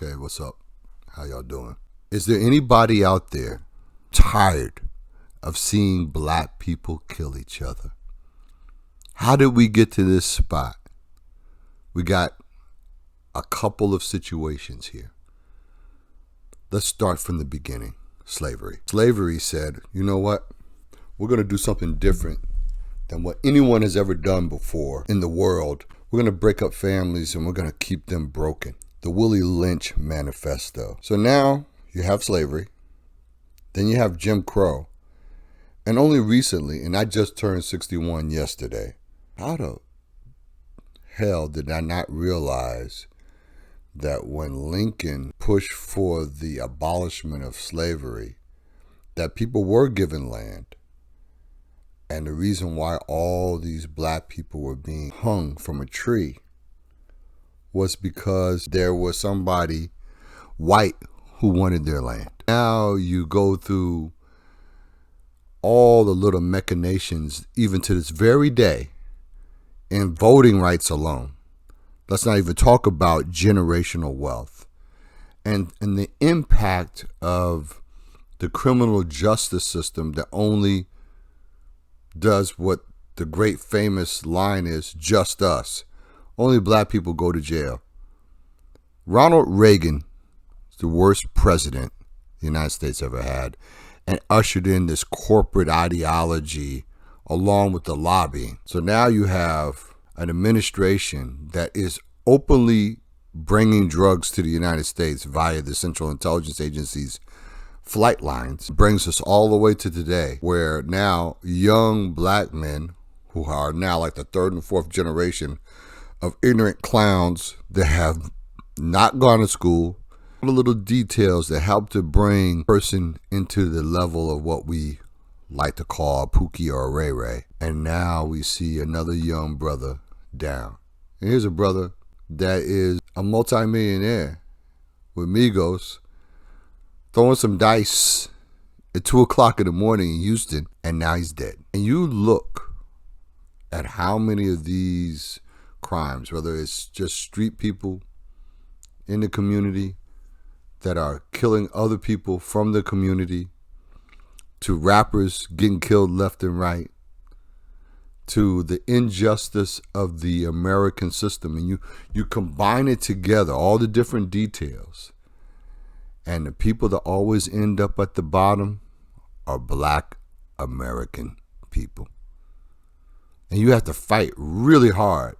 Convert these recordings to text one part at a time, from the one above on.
Okay, what's up? How y'all doing? Is there anybody out there tired of seeing black people kill each other? How did we get to this spot? We got a couple of situations here. Let's start from the beginning. Slavery. Slavery said, you know what? We're going to do something different than what anyone has ever done before in the world. We're going to break up families and we're going to keep them broken. The Willie Lynch Manifesto. So now you have slavery, then you have Jim Crow, and only recently, and I just turned 61 yesterday, how the hell did I not realize that when Lincoln pushed for the abolishment of slavery, that people were given land, and the reason why all these black people were being hung from a tree was because there was somebody white who wanted their land. Now you go through all the little machinations, even to this very day, in voting rights alone. Let's not even talk about generational wealth and the impact of the criminal justice system that only does what the great famous line is, just us. Only black people go to jail. Ronald Reagan is the worst president the United States ever had and ushered in this corporate ideology along with the lobbying. So now you have an administration that is openly bringing drugs to the United States via the Central Intelligence Agency's flight lines. Brings us all the way to today, where now young black men who are now like the third and fourth generation of ignorant clowns that have not gone to school, the little details that help to bring a person into the level of what we like to call a Pookie or a Ray Ray. And now we see another young brother down. And here's a brother that is a multimillionaire with Migos throwing some dice at 2 o'clock in the morning in Houston, and now he's dead. And you look at how many of these crimes, whether it's just street people in the community that are killing other people from the community, to rappers getting killed left and right, to the injustice of the American system, and you combine it together, all the different details, and the people that always end up at the bottom are black American people. And you have to fight really hard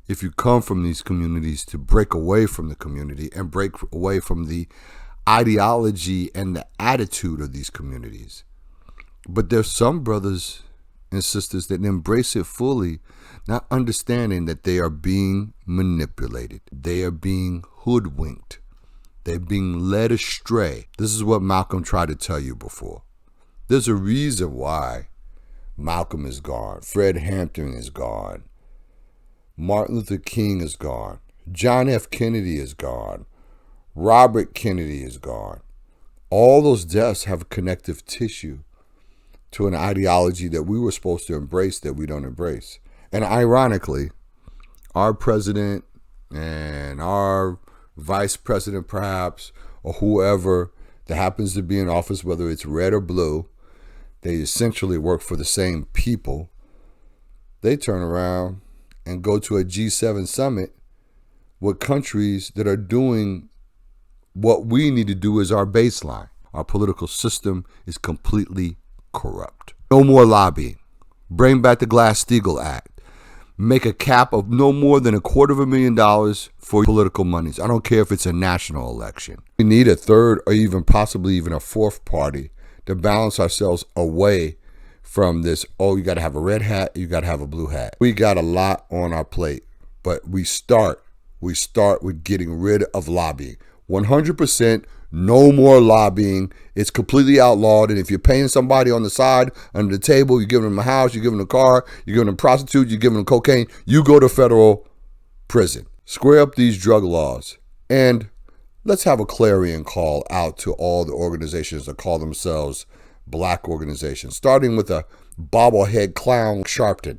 if you come from these communities to break away from the community and break away from the ideology and the attitude of these communities. But there's some brothers and sisters that embrace it fully, not understanding that they are being manipulated. They are being hoodwinked. They're being led astray. This is what Malcolm tried to tell you before. There's a reason why Malcolm is gone. Fred Hampton is gone. Martin Luther King is gone. John F. Kennedy is gone. Robert Kennedy is gone. All those deaths have connective tissue to an ideology that we were supposed to embrace that we don't embrace. And ironically, our president and our vice president perhaps, or whoever that happens to be in office, whether it's red or blue, they essentially work for the same people. They turn around and go to a G7 summit with countries that are doing what we need to do as our baseline. Our political system is completely corrupt. No more lobbying. Bring back the Glass-Steagall Act. Make a cap of no more than $250,000 for political monies. I don't care if it's a national election. We need a third or even possibly even a fourth party to balance ourselves away from this, oh, you got to have a red hat, you got to have a blue hat. We got a lot on our plate, but we start with getting rid of lobbying. 100%, no more lobbying. It's completely outlawed. And if you're paying somebody on the side, under the table, you're giving them a house, you're giving them a car, you're giving them a prostitute, you're giving them cocaine, you go to federal prison. Square up these drug laws. And let's have a clarion call out to all the organizations that call themselves black organizations, starting with a bobblehead clown Sharpton,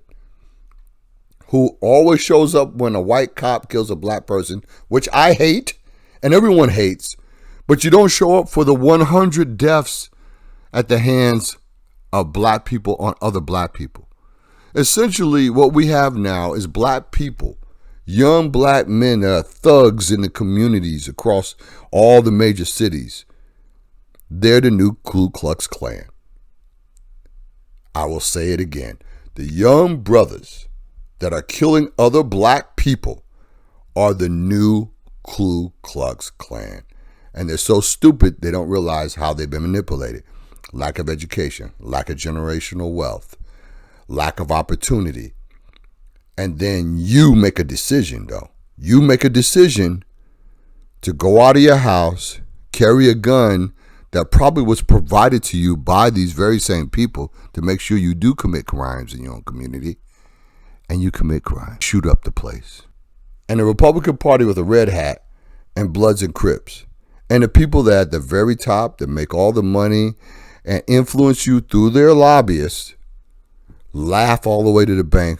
who always shows up when a white cop kills a black person, which I hate. and everyone hates, but you don't show up for the 100 deaths at the hands of black people on other black people. Essentially, what we have now is black people, young black men that are thugs in the communities across all the major cities. They're the new Ku Klux Klan. I will say it again. The young brothers that are killing other black people are the new Ku Klux Klan. And they're so stupid, they don't realize how they've been manipulated. Lack of education, lack of generational wealth, lack of opportunity. And then you make a decision, though. You make a decision to go out of your house, carry a gun that probably was provided to you by these very same people to make sure you do commit crimes in your own community. And you commit crime. Shoot up the place. And the Republican Party with a red hat and Bloods and Crips. And the people that at the very top that make all the money and influence you through their lobbyists laugh all the way to the bank